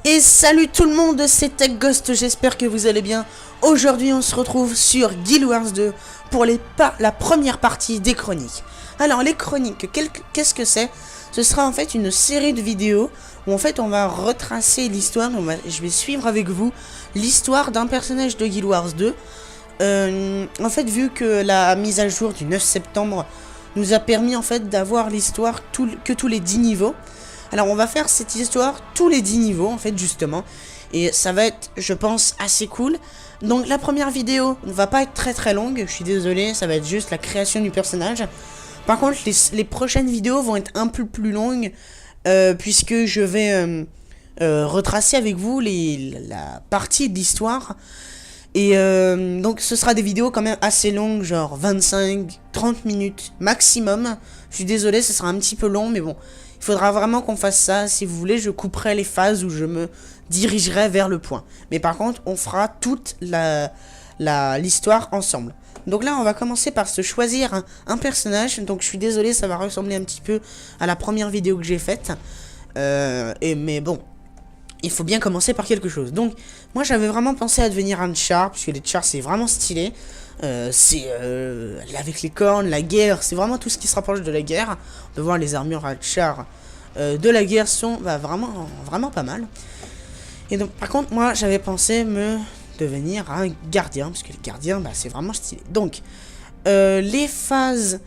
Et salut tout le monde, c'est TechGhost, j'espère que vous allez bien. Aujourd'hui on se retrouve sur Guild Wars 2 pour la première partie des chroniques. Alors les chroniques, qu'est-ce que c'est? Ce sera en fait une série de vidéos où en fait on va retracer l'histoire, je vais suivre avec vous l'histoire d'un personnage de Guild Wars 2. En fait vu que la mise à jour du 9 septembre nous a permis en fait d'avoir l'histoire que tous les 10 niveaux. Alors on va faire cette histoire tous les 10 niveaux en fait justement. Et ça va être je pense assez cool. Donc la première vidéo ne va pas être très longue. Je suis désolé, ça va être juste la création du personnage. Par contre les prochaines vidéos vont être un peu plus longues. Puisque je vais retracer avec vous la partie de l'histoire. Et donc ce sera des vidéos quand même assez longues, genre 25-30 minutes maximum. Je suis désolé, ce sera un petit peu long mais bon. Il faudra vraiment qu'on fasse ça. Si vous voulez, je couperai les phases où je me dirigerai vers le point. Mais par contre, on fera toute l'histoire ensemble. Donc là, on va commencer par se choisir un personnage. Donc je suis désolé, ça va ressembler un petit peu à la première vidéo que j'ai faite. Mais bon, il faut bien commencer par quelque chose. Donc, moi, j'avais vraiment pensé à devenir un char, puisque les chars, c'est vraiment stylé. Avec les cornes, la guerre, c'est vraiment tout ce qui se rapproche de la guerre. On peut voir les armures à char de la guerre sont vraiment pas mal. Et donc par contre moi j'avais pensé me devenir un gardien, parce que le gardien c'est vraiment stylé. Donc les phases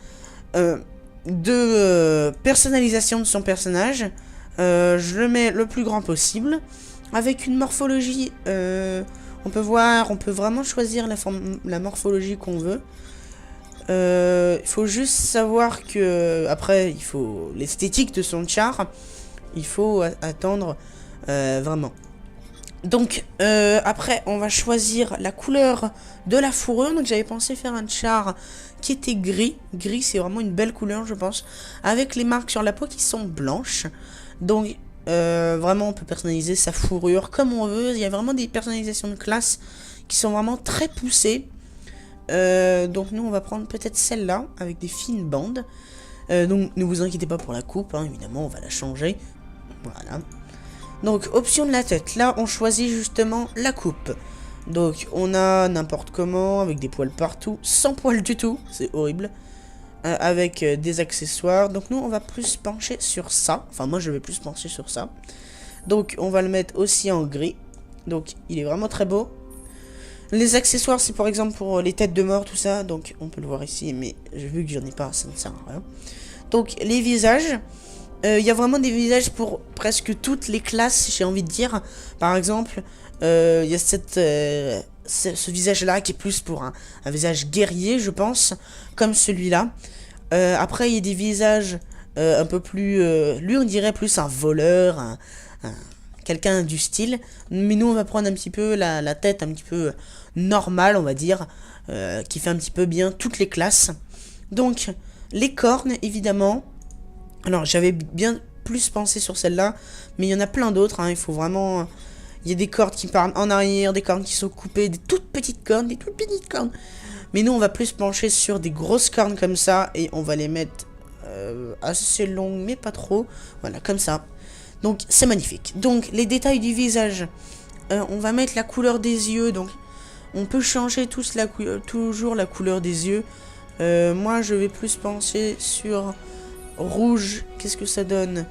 de personnalisation de son personnage, je le mets le plus grand possible avec une morphologie. On peut vraiment choisir la morphologie qu'on veut. Il faut juste savoir que après il faut l'esthétique de son char. Il faut attendre vraiment. Donc après on va choisir la couleur de la fourrure. Donc j'avais pensé faire un char qui était gris. Gris c'est vraiment une belle couleur je pense. Avec les marques sur la peau qui sont blanches. Donc vraiment on peut personnaliser sa fourrure comme on veut. Il y a vraiment des personnalisations de classe qui sont vraiment très poussées. Donc nous on va prendre peut-être celle-là avec des fines bandes. Donc ne vous inquiétez pas pour la coupe, hein, évidemment on va la changer. Voilà. Donc option de la tête, là on choisit justement la coupe. Donc on a n'importe comment, avec des poils partout, sans poils du tout, c'est horrible. Avec des accessoires, donc nous on va plus pencher sur ça. Enfin moi je vais plus pencher sur ça. Donc on va le mettre aussi en gris. Donc il est vraiment très beau. Les accessoires, c'est par exemple pour les têtes de mort, tout ça. Donc, on peut le voir ici, mais vu que j'en ai pas, ça ne sert à rien. Donc, les visages. Il y a vraiment des visages pour presque toutes les classes, j'ai envie de dire. Par exemple, il y a ce visage-là qui est plus pour un visage guerrier, je pense. Comme celui-là. Après, il y a des visages un peu plus... lui, on dirait plus un voleur, quelqu'un du style. Mais nous, on va prendre un petit peu la tête un petit peu... normal on va dire, qui fait un petit peu bien toutes les classes. Donc les cornes évidemment, alors j'avais bien plus pensé sur celle-là, mais il y en a plein d'autres, hein. Il faut vraiment, il y a des cornes qui partent en arrière, des cornes qui sont coupées, des toutes petites cornes, mais nous on va plus pencher sur des grosses cornes comme ça, et on va les mettre assez longues mais pas trop, voilà comme ça. Donc c'est magnifique. Donc les détails du visage, on va mettre la couleur des yeux. Donc on peut changer toujours la couleur des yeux. Moi, je vais plus pencher sur rouge. Qu'est-ce que ça donne?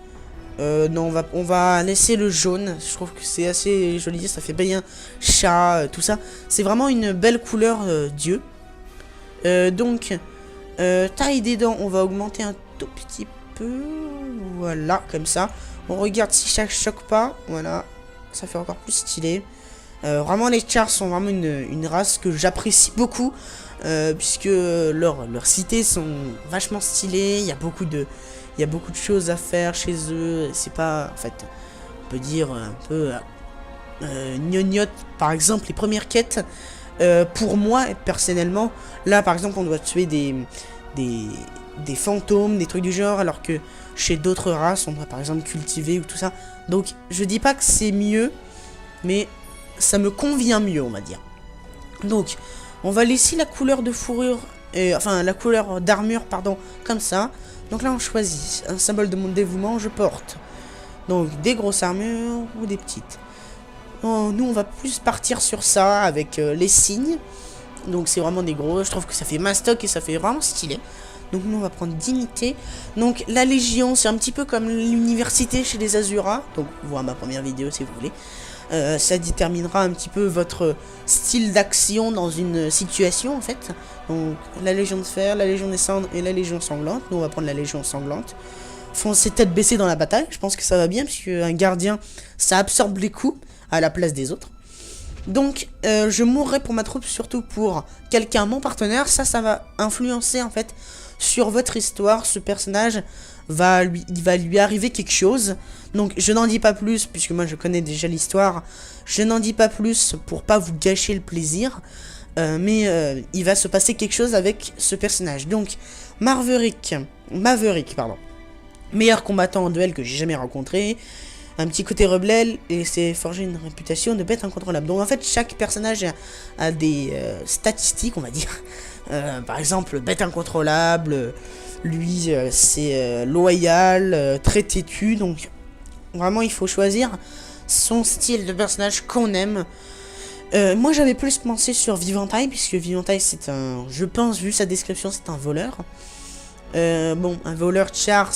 Non, on va laisser le jaune. Je trouve que c'est assez joli. Ça fait bien chat, tout ça. C'est vraiment une belle couleur d'yeux. Donc, taille des dents, on va augmenter un tout petit peu. Voilà, comme ça. On regarde si ça choque pas. Voilà, ça fait encore plus stylé. Vraiment les chars sont vraiment une race que j'apprécie beaucoup, puisque leurs cités sont vachement stylées. Il y a beaucoup de choses à faire chez eux. C'est pas, en fait, on peut dire un peu gnognotte. Par exemple les premières quêtes, pour moi personnellement, là par exemple on doit tuer des fantômes, des trucs du genre, alors que chez d'autres races on doit par exemple cultiver ou tout ça. Donc je dis pas que c'est mieux, mais ça me convient mieux, on va dire. Donc, on va laisser la couleur de fourrure, enfin la couleur d'armure, pardon, comme ça. Donc là, on choisit un symbole de mon dévouement, je porte. Donc, des grosses armures ou des petites. Oh, nous, on va plus partir sur ça avec les signes. Donc, c'est vraiment des gros. Je trouve que ça fait mastoc et ça fait vraiment stylé. Donc, nous, on va prendre dignité. Donc, la Légion, c'est un petit peu comme l'université chez les Azura. Donc, voir ma première vidéo si vous voulez. Ça déterminera un petit peu votre style d'action dans une situation, en fait. Donc, la Légion de Fer, la Légion des Cendres et la Légion Sanglante. Nous, on va prendre la Légion Sanglante. Foncer tête baissée dans la bataille. Je pense que ça va bien, puisque un gardien, ça absorbe les coups à la place des autres. Donc, je mourrai pour ma troupe, surtout pour quelqu'un, mon partenaire. Ça va influencer, en fait, sur votre histoire. Ce personnage il va lui arriver quelque chose. Donc, je n'en dis pas plus, puisque moi, je connais déjà l'histoire. Je n'en dis pas plus pour pas vous gâcher le plaisir. Mais il va se passer quelque chose avec ce personnage. Donc, Maverick, pardon. Meilleur combattant en duel que j'ai jamais rencontré. Un petit côté rebelle et c'est forger une réputation de bête incontrôlable. Donc en fait, chaque personnage a des statistiques, on va dire. Par exemple, bête incontrôlable, lui c'est loyal, très têtu. Donc vraiment, il faut choisir son style de personnage qu'on aime. Moi, j'avais plus pensé sur Vivantail, puisque Vivantail, c'est un... Je pense, vu sa description, c'est un voleur. Bon, un voleur char,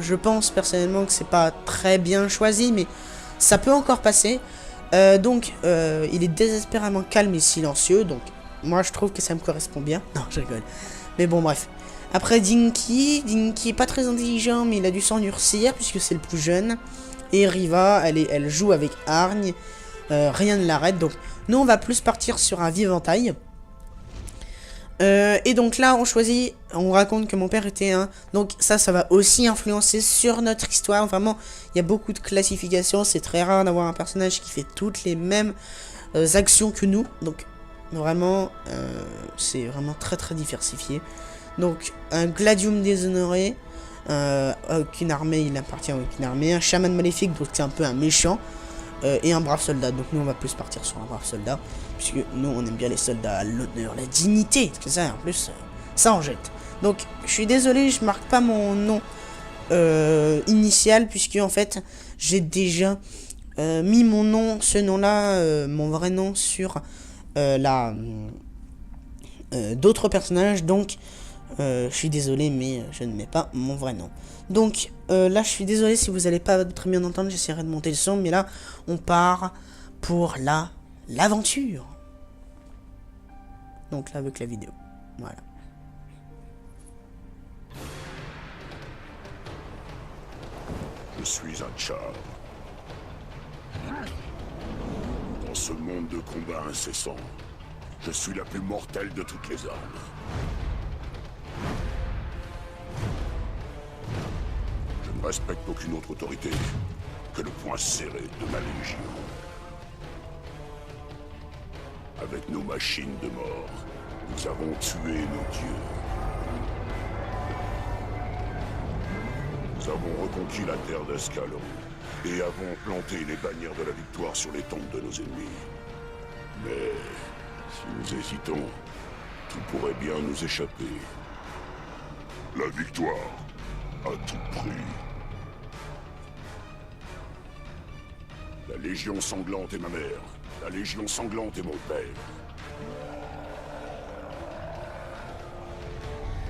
je pense personnellement que c'est pas très bien choisi, mais ça peut encore passer. Donc, il est désespérément calme et silencieux, donc moi je trouve que ça me correspond bien. Non, je rigole. Mais bon, bref. Après, Dinky est pas très intelligent, mais il a dû s'endurcir, puisque c'est le plus jeune. Et Riva, elle joue avec hargne. Rien ne l'arrête, donc nous on va plus partir sur un Vivantail. Et donc là, on raconte que mon père était un... Donc ça va aussi influencer sur notre histoire. Vraiment, il y a beaucoup de classifications. C'est très rare d'avoir un personnage qui fait toutes les mêmes actions que nous. Donc vraiment, c'est vraiment très très diversifié. Donc un gladium déshonoré. Aucune armée, il appartient à aucune armée. Un chaman maléfique, donc c'est un peu un méchant. Et un brave soldat. Donc nous on va plus partir sur un brave soldat, puisque nous on aime bien les soldats à l'honneur, la dignité, parce que ça en plus ça en jette. Donc je suis désolé, je marque pas mon nom initial, puisque en fait j'ai déjà mis mon nom, ce nom là, mon vrai nom sur d'autres personnages. Donc je suis désolé, mais je ne mets pas mon vrai nom. Donc là, je suis désolé si vous n'allez pas très bien entendre, j'essaierai de monter le son, mais là, on part pour l'aventure. Donc là, avec la vidéo. Voilà. Je suis un char. Dans ce monde de combat incessant, je suis la plus mortelle de toutes les armes. Je ne respecte aucune autre autorité que le poing serré de ma légion. Avec nos machines de mort, nous avons tué nos dieux. Nous avons reconquis la terre d'Escalon et avons planté les bannières de la victoire sur les tombes de nos ennemis. Mais si nous hésitons, tout pourrait bien nous échapper. La victoire, à tout prix. La Légion sanglante est ma mère. La Légion sanglante est mon père.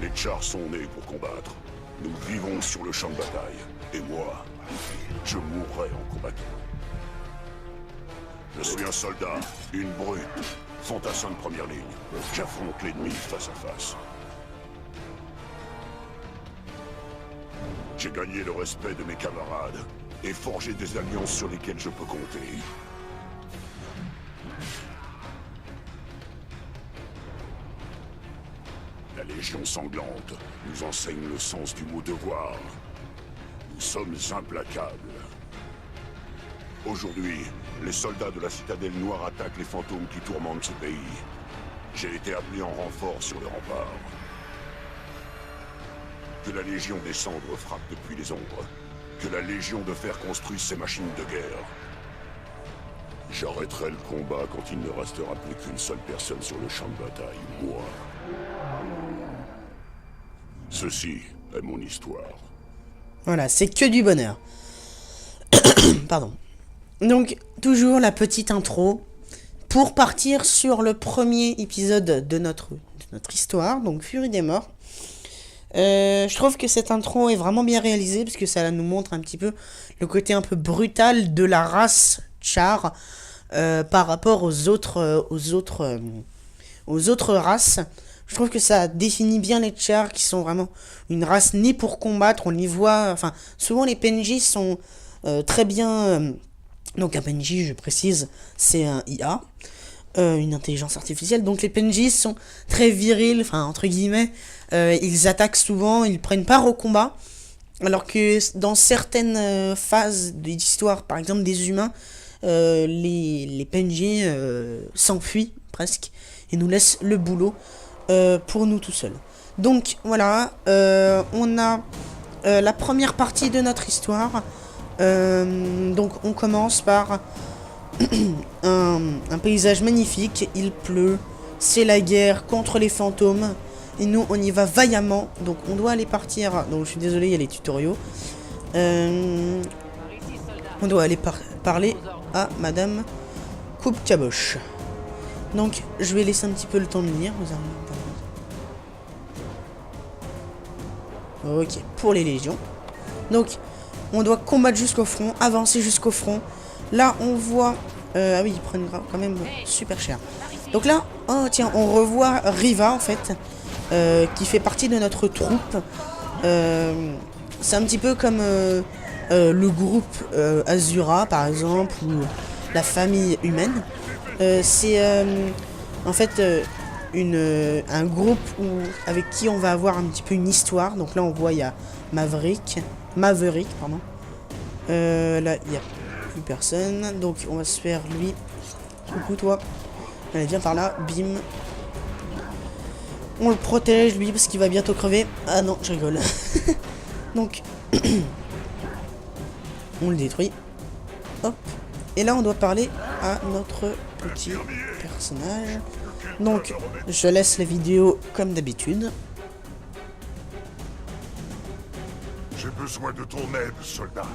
Les chars sont nés pour combattre. Nous vivons sur le champ de bataille. Et moi, je mourrai en combattant. Je suis un soldat, une brute, fantassin de première ligne. J'affronte l'ennemi face à face. J'ai gagné le respect de mes camarades et forgé des alliances sur lesquelles je peux compter. La Légion sanglante nous enseigne le sens du mot devoir. Nous sommes implacables. Aujourd'hui, les soldats de la Citadelle Noire attaquent les fantômes qui tourmentent ce pays. J'ai été appelé en renfort sur le rempart. Que la Légion des Cendres frappe depuis les ombres. Que la Légion de Fer construise ses machines de guerre. J'arrêterai le combat quand il ne restera plus qu'une seule personne sur le champ de bataille, moi. Ceci est mon histoire. Voilà, c'est que du bonheur. Pardon. Donc, toujours la petite intro pour partir sur le premier épisode de notre histoire, donc Furie des Morts. Je trouve que cette intro est vraiment bien réalisée parce que ça nous montre un petit peu le côté un peu brutal de la race Char par rapport aux autres races. Je trouve que ça définit bien les Char qui sont vraiment une race née pour combattre. On les voit, enfin souvent les PNJ sont très bien. Donc un PNJ, je précise, c'est un IA, une intelligence artificielle. Donc les PNJ sont très virils, enfin entre guillemets. Ils attaquent souvent, ils prennent part au combat. Alors que dans certaines phases de l'histoire, par exemple des humains, les PNJ s'enfuient presque et nous laissent le boulot pour nous tout seuls. Donc voilà, on a la première partie de notre histoire. Donc on commence par un paysage magnifique, il pleut, c'est la guerre contre les fantômes. Et nous, on y va vaillamment. Donc, on doit aller partir. Donc, je suis désolé, il y a les tutoriaux. On doit aller parler à Madame Coupe-Caboche. Donc, je vais laisser un petit peu le temps de lire. Ok, pour les légions. Donc, on doit combattre jusqu'au front, avancer jusqu'au front. Là, on voit... ah oui, ils prennent quand même super cher. Donc là, oh tiens, on revoit Riva, en fait. Qui fait partie de notre troupe. C'est un petit peu comme le groupe Azura par exemple, ou la famille humaine. C'est en fait un groupe avec qui on va avoir un petit peu une histoire. Donc là on voit il y a Maverick pardon. Là il n'y a plus personne, donc on va se faire lui. Coucou toi, allez viens par là, bim. On le protège lui parce qu'il va bientôt crever. Ah non, je rigole. Donc, on le détruit. Hop. Et là, on doit parler à notre petit personnage. Donc, je laisse la vidéo comme d'habitude. J'ai besoin de ton aide, soldat.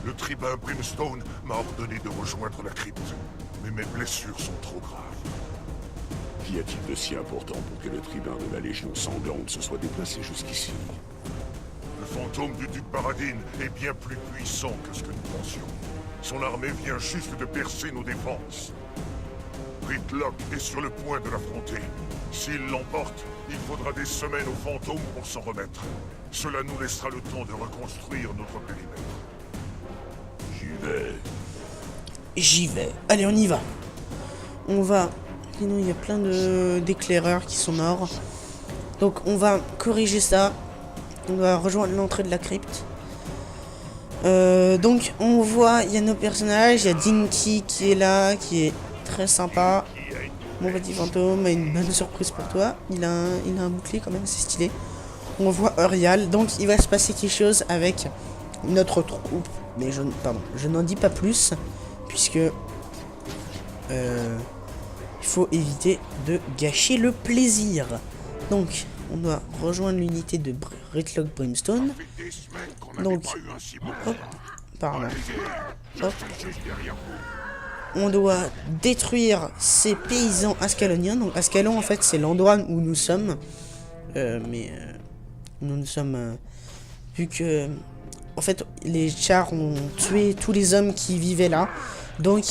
Le tribun Brimstone m'a ordonné de rejoindre la crypte. Mais mes blessures sont trop graves. Qu'y a-t-il de si important pour que le tribun de la Légion sanglante se soit déplacé jusqu'ici? Le fantôme du duc Baradin est bien plus puissant que ce que nous pensions. Son armée vient juste de percer nos défenses. Rytlock est sur le point de l'affronter. S'il l'emporte, il faudra des semaines aux fantômes pour s'en remettre. Cela nous laissera le temps de reconstruire notre périmètre. J'y vais. Allez, on y va. On va... Sinon, il y a plein d'éclaireurs qui sont morts. Donc, on va corriger ça. On va rejoindre l'entrée de la crypte. Donc, on voit, il y a nos personnages. Il y a Dinky qui est là, qui est très sympa. Mon petit fantôme a une bonne surprise pour toi. Il a un bouclier quand même, c'est stylé. On voit Urial. Donc, il va se passer quelque chose avec notre troupe. Mais je n'en dis pas plus. Puisque... il faut éviter de gâcher le plaisir. Donc, on doit rejoindre l'unité de Rytlock Brimstone. Donc, hop, pardon. Hop. On doit détruire ces paysans ascaloniens. Donc, Ascalon, en fait, c'est l'endroit où nous sommes. Nous sommes... vu que... En fait, les Chars ont tué tous les hommes qui vivaient là. Donc,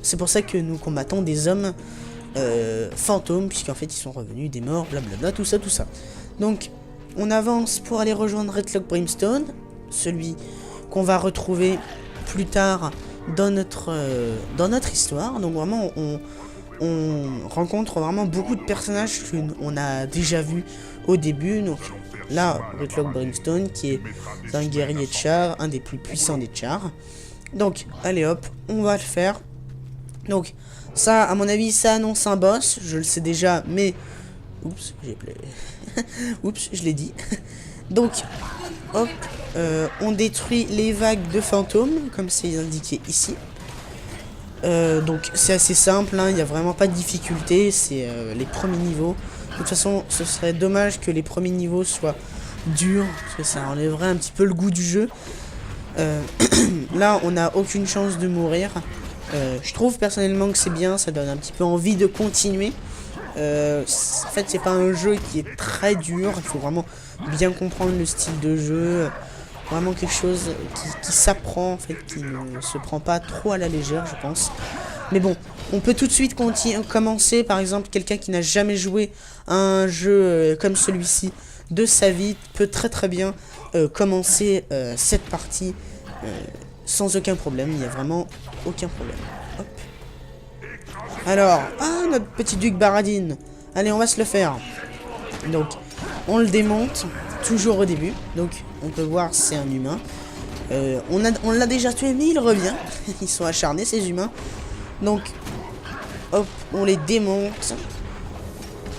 c'est pour ça que nous combattons des hommes fantômes, puisqu'en fait, ils sont revenus des morts, blablabla, tout ça. Donc, on avance pour aller rejoindre Rytlock Brimstone, celui qu'on va retrouver plus tard dans notre histoire. Donc, vraiment, on rencontre vraiment beaucoup de personnages qu'on a déjà vus au début. Donc, là, Rytlock Brimstone, qui est un guerrier de Char, un des plus puissants des Chars. Donc, allez hop, on va le faire. Donc, ça, à mon avis, ça annonce un boss. Je le sais déjà, mais... Oups, Oups, je l'ai dit. Donc, hop, on détruit les vagues de fantômes, comme c'est indiqué ici. Donc, c'est assez simple, hein, il n'y a vraiment pas de difficulté. C'est les premiers niveaux. De toute façon, ce serait dommage que les premiers niveaux soient durs, parce que ça enlèverait un petit peu le goût du jeu. Là, on n'a aucune chance de mourir. Je trouve personnellement que c'est bien, ça donne un petit peu envie de continuer. En fait, c'est pas un jeu qui est très dur, il faut vraiment bien comprendre le style de jeu. Vraiment quelque chose qui s'apprend, en fait, qui ne se prend pas trop à la légère, je pense. Mais bon, on peut tout de suite commencer, par exemple, quelqu'un qui n'a jamais joué à un jeu comme celui-ci de sa vie peut très bien commencer cette partie sans aucun problème. Il n'y a vraiment aucun problème. Hop. Alors, notre petit duc Baradine. Allez, on va se le faire. Donc, on le démonte, toujours au début. Donc, on peut voir c'est un humain. On l'a déjà tué, mais il revient. Ils sont acharnés, ces humains. Donc, hop, on les démonte.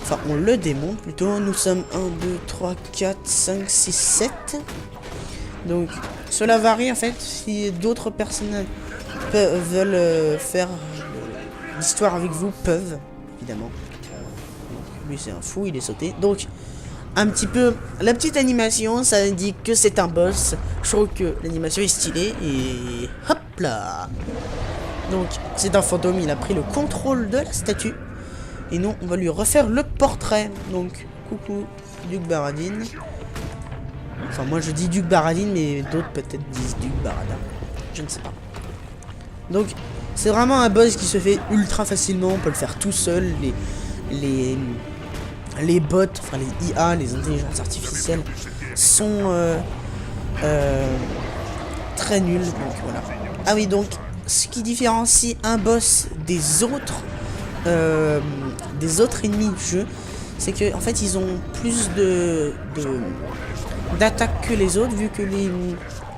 Enfin, on le démonte plutôt. Nous sommes 1, 2, 3, 4, 5, 6, 7. Donc, cela varie en fait. Si d'autres personnes veulent faire l'histoire avec vous, peuvent, évidemment. Lui, c'est un fou, il est sauté. Donc, un petit peu, la petite animation, ça indique que c'est un boss. Je trouve que l'animation est stylée. Et hop là. Donc, c'est un fantôme, il a pris le contrôle de la statue. Et nous, on va lui refaire le portrait. Donc, coucou, Duc Baradine. Enfin, moi je dis Duc Baradine, mais d'autres peut-être disent Duc Barada. Je ne sais pas. Donc, c'est vraiment un boss qui se fait ultra facilement. On peut le faire tout seul. Les bots, enfin les IA, les intelligences artificielles, sont très nuls. Donc, voilà. Ah oui, donc, ce qui différencie un boss des autres ennemis du jeu, c'est que en fait ils ont plus d'attaques que les autres, vu que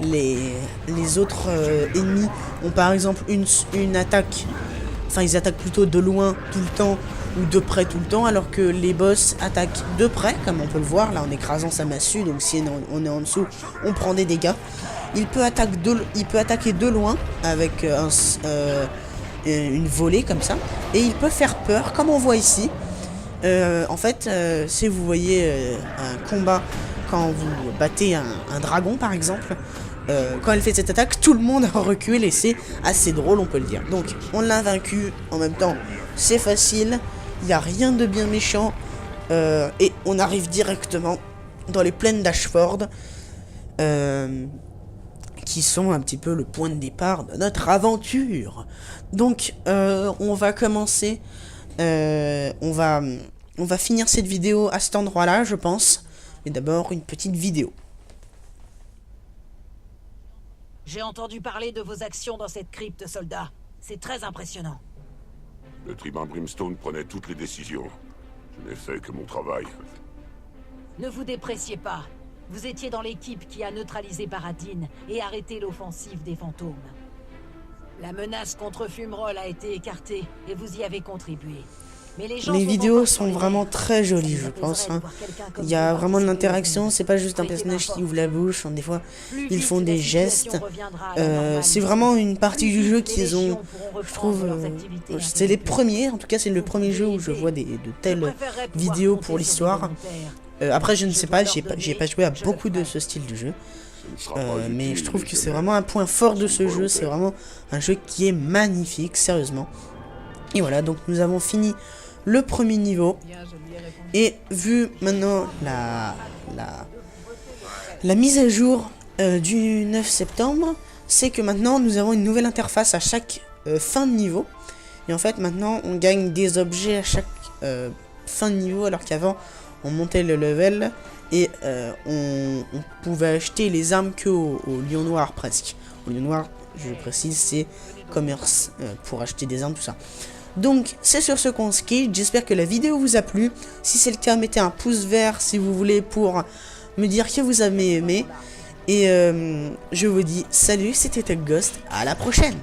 les autres ennemis ont par exemple une attaque, enfin ils attaquent plutôt de loin tout le temps ou de près tout le temps, alors que les boss attaquent de près, comme on peut le voir là en écrasant sa massue. Donc si on est en dessous, on prend des dégâts. Il peut attaquer de loin avec une volée comme ça, et il peut faire peur, comme on voit ici. En fait, si vous voyez un combat, quand vous battez un dragon par exemple, quand elle fait cette attaque, tout le monde recule et c'est assez drôle, on peut le dire. Donc, on l'a vaincu, en même temps, c'est facile, il n'y a rien de bien méchant, et on arrive directement dans les plaines d'Ashford, qui sont un petit peu le point de départ de notre aventure. Donc, on va commencer, on va finir cette vidéo à cet endroit-là, je pense. Mais d'abord, une petite vidéo. J'ai entendu parler de vos actions dans cette crypte, soldat. C'est très impressionnant. Le tribun Brimstone prenait toutes les décisions. Je n'ai fait que mon travail. Ne vous dépréciez pas. Vous étiez dans l'équipe qui a neutralisé Baradine et arrêté l'offensive des fantômes. La menace contre Fumerol a été écartée et vous y avez contribué. Mais les vidéos sont vraiment très jolies, je pense. Hein. Il y a vraiment de l'interaction, c'est pas juste un personnage qui ouvre la bouche. Des fois, ils font des gestes. C'est vraiment une partie du jeu qu'ils ont, je trouve, c'est les premiers. En tout cas, c'est le premier jeu où je vois de telles vidéos pour l'histoire. Après, je ne sais pas, j'ai pas joué à beaucoup de ce style de jeu. Mais je trouve que c'est vraiment un point fort de ce jeu. C'est vraiment un jeu qui est magnifique, sérieusement. Et voilà, donc nous avons fini le premier niveau. Et vu maintenant la mise à jour du 9 septembre, c'est que maintenant nous avons une nouvelle interface à chaque fin de niveau. Et en fait maintenant on gagne des objets à chaque fin de niveau, alors qu'avant on montait le level et on pouvait acheter les armes que au Lion Noir presque. Au Lion Noir, je précise, c'est commerce pour acheter des armes, tout ça. Donc, c'est sur ce qu'on se quitte. J'espère que la vidéo vous a plu. Si c'est le cas, mettez un pouce vert si vous voulez pour me dire que vous avez aimé. Et je vous dis salut, c'était TechGhost. À la prochaine.